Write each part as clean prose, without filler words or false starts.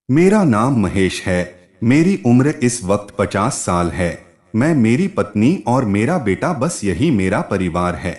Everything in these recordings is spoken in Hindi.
मेरा नाम महेश है। मेरी उम्र इस वक्त 50 साल है। मैं, मेरी पत्नी और मेरा बेटा, बस यही मेरा परिवार है।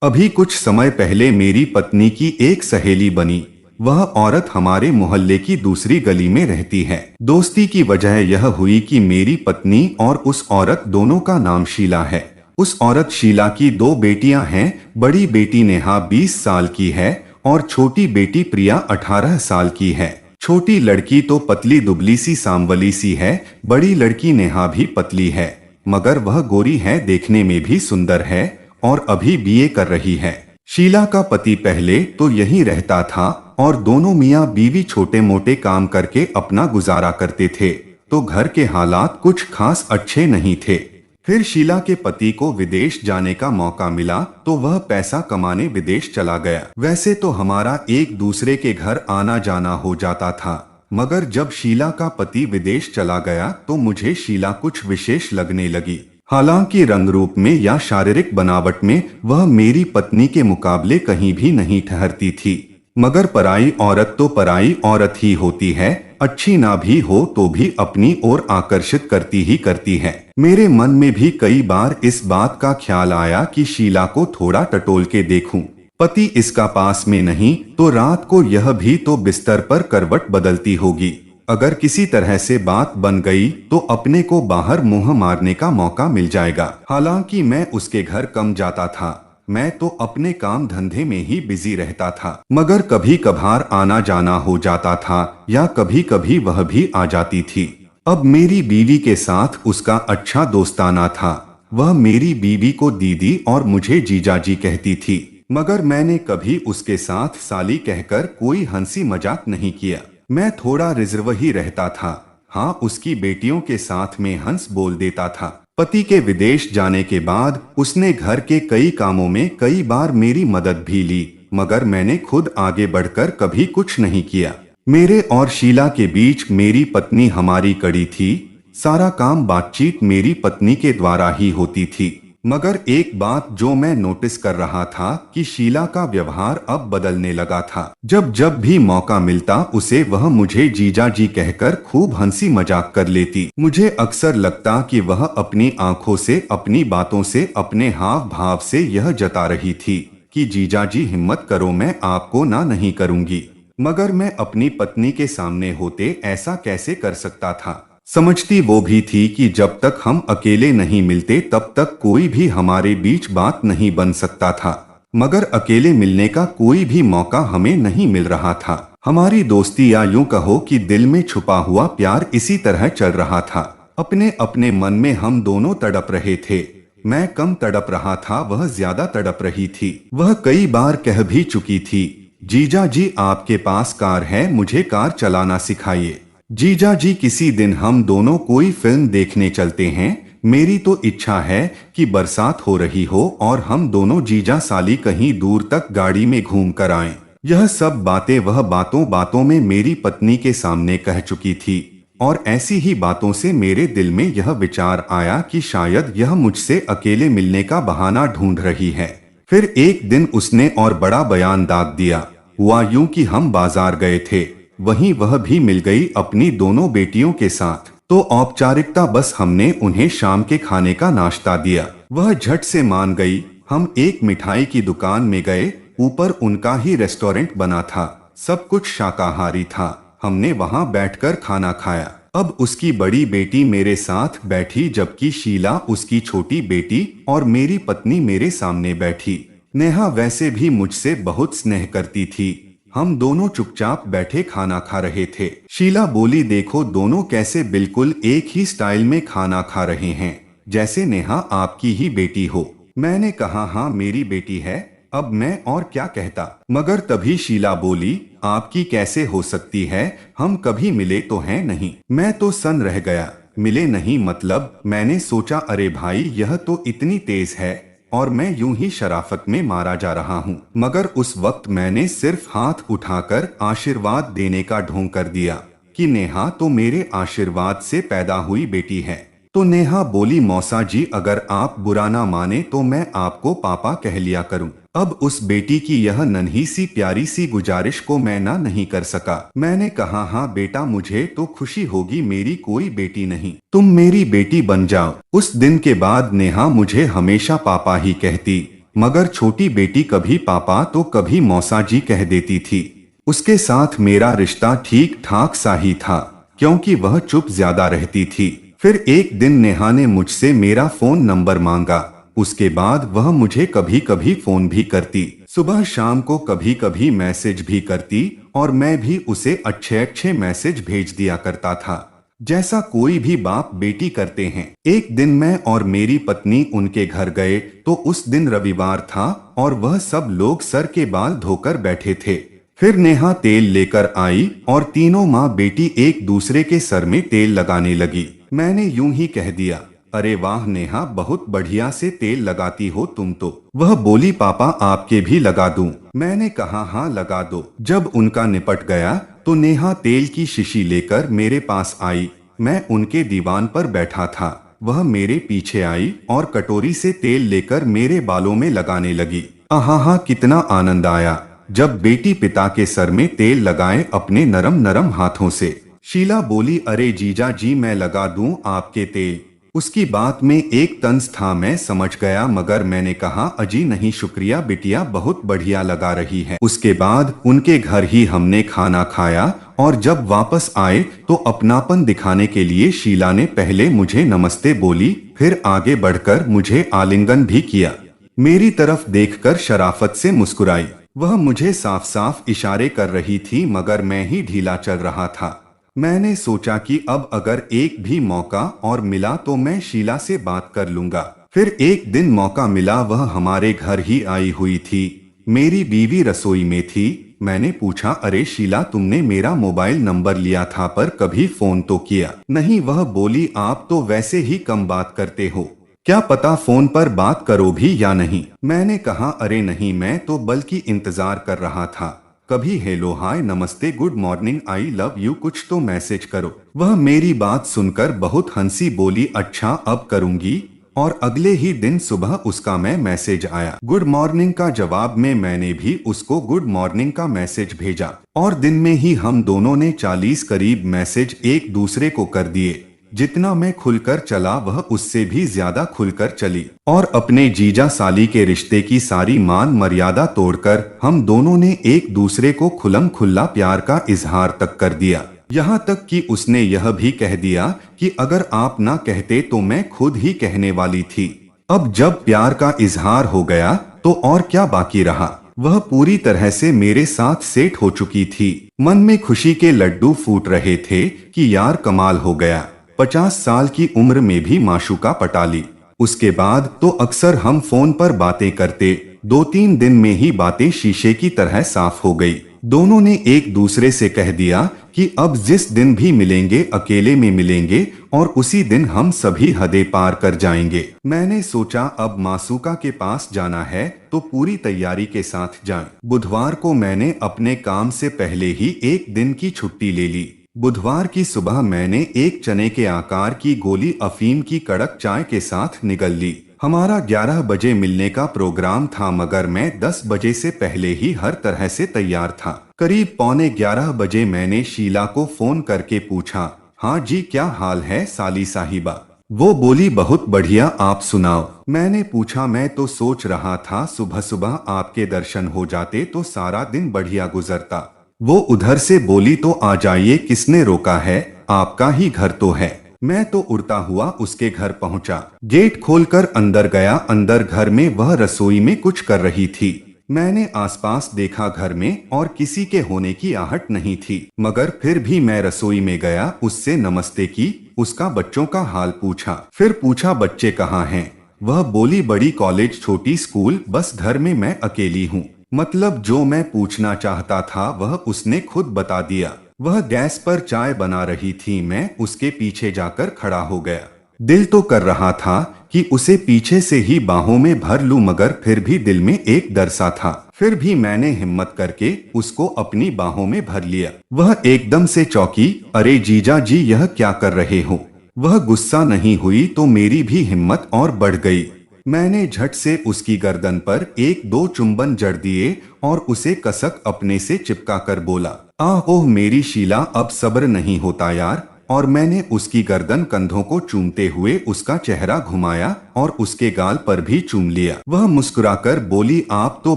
अभी कुछ समय पहले मेरी पत्नी की एक सहेली बनी। वह औरत हमारे मोहल्ले की दूसरी गली में रहती है। दोस्ती की वजह यह हुई कि मेरी पत्नी और उस औरत दोनों का नाम शीला है। उस औरत शीला की दो बेटियां हैं। बड़ी बेटी नेहा 20 साल की है और छोटी बेटी प्रिया 18 साल की है। छोटी लड़की तो पतली दुबली सी सांवली सी है। बड़ी लड़की नेहा भी पतली है, मगर वह गोरी है, देखने में भी सुंदर है और अभी बीए कर रही है। शीला का पति पहले तो यहीं रहता था और दोनों मियाँ बीवी छोटे मोटे काम करके अपना गुजारा करते थे, तो घर के हालात कुछ खास अच्छे नहीं थे। फिर शीला के पति को विदेश जाने का मौका मिला तो वह पैसा कमाने विदेश चला गया। वैसे तो हमारा एक दूसरे के घर आना जाना हो जाता था, मगर जब शीला का पति विदेश चला गया तो मुझे शीला कुछ विशेष लगने लगी। हालांकि रंग रूप में या शारीरिक बनावट में वह मेरी पत्नी के मुकाबले कहीं भी नहीं ठहरती थी, मगर पराई औरत तो पराई औरत ही होती है। अच्छी ना भी हो तो भी अपनी ओर आकर्षित करती ही करती है। मेरे मन में भी कई बार इस बात का ख्याल आया कि शीला को थोड़ा टटोल के देखूं। पति इसका पास में नहीं तो रात को यह भी तो बिस्तर पर करवट बदलती होगी। अगर किसी तरह से बात बन गई तो अपने को बाहर मुंह मारने का मौका मिल जाएगा। हालांकि मैं उसके घर कम जाता था, मैं तो अपने काम धंधे में ही बिजी रहता था, मगर कभी कभार आना जाना हो जाता था या कभी कभी वह भी आ जाती थी। अब मेरी बीवी के साथ उसका अच्छा दोस्ताना था। वह मेरी बीवी को दीदी और मुझे जीजाजी कहती थी, मगर मैंने कभी उसके साथ साली कहकर कोई हंसी मजाक नहीं किया। मैं थोड़ा रिजर्व ही रहता था। हाँ, उसकी बेटियों के साथ में हंस बोल देता था। पति के विदेश जाने के बाद उसने घर के कई कामों में कई बार मेरी मदद भी ली, मगर मैंने खुद आगे बढ़कर कभी कुछ नहीं किया। मेरे और शीला के बीच मेरी पत्नी हमारी कड़ी थी। सारा काम बातचीत मेरी पत्नी के द्वारा ही होती थी। मगर एक बात जो मैं नोटिस कर रहा था कि शीला का व्यवहार अब बदलने लगा था। जब जब भी मौका मिलता उसे वह मुझे जीजा जी कहकर खूब हंसी मजाक कर लेती। मुझे अक्सर लगता कि वह अपनी आंखों से, अपनी बातों से, अपने हाव भाव से यह जता रही थी कि जीजा जी हिम्मत करो, मैं आपको ना नहीं करूंगी। मगर मैं अपनी पत्नी के सामने होते ऐसा कैसे कर सकता था। समझती वो भी थी कि जब तक हम अकेले नहीं मिलते तब तक कोई भी हमारे बीच बात नहीं बन सकता था, मगर अकेले मिलने का कोई भी मौका हमें नहीं मिल रहा था। हमारी दोस्ती, या यूं कहो कि दिल में छुपा हुआ प्यार, इसी तरह चल रहा था। अपने अपने मन में हम दोनों तड़प रहे थे। मैं कम तड़प रहा था, वह ज्यादा तड़प रही थी। वह कई बार कह भी चुकी थी, जीजा जी आपके पास कार है, मुझे कार चलाना सिखाइए। जीजा जी किसी दिन हम दोनों कोई फिल्म देखने चलते हैं। मेरी तो इच्छा है कि बरसात हो रही हो और हम दोनों जीजा साली कहीं दूर तक गाड़ी में घूम कर आएं। यह सब बातें वह बातों बातों में मेरी पत्नी के सामने कह चुकी थी, और ऐसी ही बातों से मेरे दिल में यह विचार आया कि शायद यह मुझसे अकेले मिलने का बहाना ढूंढ रही है। फिर एक दिन उसने और बड़ा बयान दाग दिया। हुआ यूं कि हम बाजार गए थे, वहीं वह भी मिल गई अपनी दोनों बेटियों के साथ। तो औपचारिकता बस हमने उन्हें शाम के खाने का नाश्ता दिया। वह झट से मान गई। हम एक मिठाई की दुकान में गए। ऊपर उनका ही रेस्टोरेंट बना था, सब कुछ शाकाहारी था। हमने वहां बैठकर खाना खाया। अब उसकी बड़ी बेटी मेरे साथ बैठी, जबकि शीला, उसकी छोटी बेटी और मेरी पत्नी मेरे सामने बैठी। नेहा वैसे भी मुझसे बहुत स्नेह करती थी। हम दोनों चुपचाप बैठे खाना खा रहे थे। शीला बोली, देखो दोनों कैसे बिल्कुल एक ही स्टाइल में खाना खा रहे हैं, जैसे नेहा आपकी ही बेटी हो। मैंने कहा, हाँ मेरी बेटी है, अब मैं और क्या कहता। मगर तभी शीला बोली, आपकी कैसे हो सकती है, हम कभी मिले तो हैं नहीं। मैं तो सन रह गया, मिले नहीं मतलब। मैंने सोचा, अरे भाई यह तो इतनी तेज है और मैं यूं ही शराफत में मारा जा रहा हूं। मगर उस वक्त मैंने सिर्फ हाथ उठाकर आशीर्वाद देने का ढोंग कर दिया कि नेहा तो मेरे आशीर्वाद से पैदा हुई बेटी है। तो नेहा बोली, मौसा जी अगर आप बुरा ना माने तो मैं आपको पापा कह लिया करूं। अब उस बेटी की यह नन्ही सी प्यारी सी गुजारिश को मैं ना नहीं कर सका। मैंने कहा, हाँ बेटा, मुझे तो खुशी होगी, मेरी कोई बेटी नहीं, तुम मेरी बेटी बन जाओ। उस दिन के बाद नेहा मुझे हमेशा पापा ही कहती, मगर छोटी बेटी कभी पापा तो कभी मौसा जी कह देती थी। उसके साथ मेरा रिश्ता ठीक ठाक सा ही था, क्योंकि वह चुप ज्यादा रहती थी। फिर एक दिन नेहा ने मुझसे मेरा फोन नंबर मांगा। उसके बाद वह मुझे कभी कभी फोन भी करती, सुबह शाम को कभी कभी मैसेज भी करती, और मैं भी उसे अच्छे अच्छे मैसेज भेज दिया करता था, जैसा कोई भी बाप बेटी करते हैं। एक दिन मैं और मेरी पत्नी उनके घर गए तो उस दिन रविवार था और वह सब लोग सर के बाल धोकर बैठे थे। फिर नेहा तेल लेकर आई और तीनों माँ बेटी एक दूसरे के सर में तेल लगाने लगी। मैंने यूं ही कह दिया, अरे वाह नेहा, बहुत बढ़िया से तेल लगाती हो तुम तो। वह बोली, पापा आपके भी लगा दूं? मैंने कहा, हाँ लगा दो। जब उनका निपट गया तो नेहा तेल की शीशी लेकर मेरे पास आई। मैं उनके दीवान पर बैठा था, वह मेरे पीछे आई और कटोरी से तेल लेकर मेरे बालों में लगाने लगी। आहा, कितना आनंद आया जब बेटी पिता के सर में तेल लगाए अपने नरम नरम हाथों से। शीला बोली, अरे जीजा जी, मैं लगा दूं आपके तेल? उसकी बात में एक तंज था, मैं समझ गया, मगर मैंने कहा, अजी नहीं शुक्रिया बिटिया, बहुत बढ़िया लगा रही है। उसके बाद उनके घर ही हमने खाना खाया और जब वापस आए तो अपनापन दिखाने के लिए शीला ने पहले मुझे नमस्ते बोली, फिर आगे बढ़कर मुझे आलिंगन भी किया। मेरी तरफ देखकर शराफत से मुस्कुराई। वह मुझे साफ साफ इशारे कर रही थी, मगर मैं ही ढीला चल रहा था। मैंने सोचा कि अब अगर एक भी मौका और मिला तो मैं शीला से बात कर लूंगा। फिर एक दिन मौका मिला, वह हमारे घर ही आई हुई थी। मेरी बीवी रसोई में थी। मैंने पूछा, अरे शीला, तुमने मेरा मोबाइल नंबर लिया था पर कभी फोन तो किया नहीं? वह बोली, आप तो वैसे ही कम बात करते हो, क्या पता फोन पर बात करो भी या नहीं। मैंने कहा, अरे नहीं, मैं तो बल्कि इंतजार कर रहा था, कभी हेलो हाय नमस्ते good morning I love you कुछ तो मैसेज करो। वह मेरी बात सुनकर बहुत हंसी, बोली, अच्छा अब करूंगी। और अगले ही दिन सुबह उसका मैं मैसेज आया गुड मॉर्निंग का जवाब में मैंने भी उसको गुड मॉर्निंग का मैसेज भेजा और दिन में ही हम दोनों ने 40 करीब मैसेज एक दूसरे को कर दिए। जितना मैं खुलकर चला वह उससे भी ज्यादा खुलकर चली और अपने जीजा साली के रिश्ते की सारी मान मर्यादा तोड़कर हम दोनों ने एक दूसरे को खुल्लम खुल्ला प्यार का इजहार तक कर दिया। यहाँ तक कि उसने यह भी कह दिया कि अगर आप ना कहते तो मैं खुद ही कहने वाली थी। अब जब प्यार का इजहार हो गया तो और क्या बाकी रहा। वह पूरी तरह से मेरे साथ सेट हो चुकी थी। मन में खुशी के लड्डू फूट रहे थे कि यार कमाल हो गया, 50 साल की उम्र में भी माशूका पटा ली। उसके बाद तो अक्सर हम फोन पर बातें करते, 2-3 दिन में ही बातें शीशे की तरह साफ हो गई। दोनों ने एक दूसरे से कह दिया कि अब जिस दिन भी मिलेंगे अकेले में मिलेंगे और उसी दिन हम सभी हदें पार कर जाएंगे। मैंने सोचा अब मासूका के पास जाना है तो पूरी तैयारी के साथ जाएं। बुधवार को मैंने अपने काम से पहले ही एक दिन की छुट्टी ले ली। बुधवार की सुबह मैंने एक चने के आकार की गोली अफीम की कड़क चाय के साथ निगल ली। हमारा 11 बजे मिलने का प्रोग्राम था, मगर मैं 10 बजे से पहले ही हर तरह से तैयार था। करीब 11:15 बजे मैंने शीला को फोन करके पूछा, हाँ जी क्या हाल है साली साहिबा? वो बोली, बहुत बढ़िया, आप सुनाओ। मैंने पूछा, मैं तो सोच रहा था सुबह सुबह आपके दर्शन हो जाते तो सारा दिन बढ़िया गुजरता। वो उधर से बोली, तो आ जाइए, किसने रोका है, आपका ही घर तो है। मैं तो उड़ता हुआ उसके घर पहुंचा, गेट खोलकर अंदर गया। अंदर घर में वह रसोई में कुछ कर रही थी। मैंने आसपास देखा, घर में और किसी के होने की आहट नहीं थी, मगर फिर भी मैं रसोई में गया, उससे नमस्ते की, उसका बच्चों का हाल पूछा। फिर पूछा, बच्चे कहाँ हैं? वह बोली, बड़ी कॉलेज छोटी स्कूल, बस घर में मैं अकेली हूँ। मतलब जो मैं पूछना चाहता था वह उसने खुद बता दिया। वह गैस पर चाय बना रही थी, मैं उसके पीछे जाकर खड़ा हो गया। दिल तो कर रहा था कि उसे पीछे से ही बाहों में भर लूं, मगर फिर भी दिल में एक डर सा था। फिर भी मैंने हिम्मत करके उसको अपनी बाहों में भर लिया। वह एकदम से चौंकी, अरे जीजा जी यह क्या कर रहे हो? वह गुस्सा नहीं हुई तो मेरी भी हिम्मत और बढ़ गई। मैंने झट से उसकी गर्दन पर एक दो चुंबन जड़ दिए और उसे कसक अपने से चिपका कर बोला, आह ओह मेरी शीला, अब सब्र नहीं होता यार। और मैंने उसकी गर्दन कंधों को चूमते हुए उसका चेहरा घुमाया और उसके गाल पर भी चूम लिया। वह मुस्कुराकर बोली, आप तो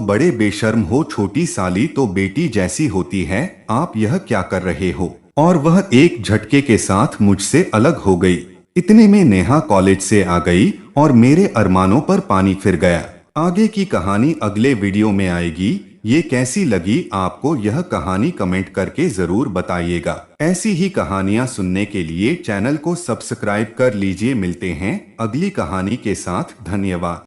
बड़े बेशर्म हो, छोटी साली तो बेटी जैसी होती है, आप यह क्या कर रहे हो। और वह एक झटके के साथ मुझसे अलग हो गई। इतने में नेहा कॉलेज से आ गई और मेरे अरमानों पर पानी फिर गया। आगे की कहानी अगले वीडियो में आएगी। ये कैसी लगी आपको यह कहानी कमेंट करके जरूर बताइएगा। ऐसी ही कहानियां सुनने के लिए चैनल को सब्सक्राइब कर लीजिए। मिलते हैं अगली कहानी के साथ। धन्यवाद।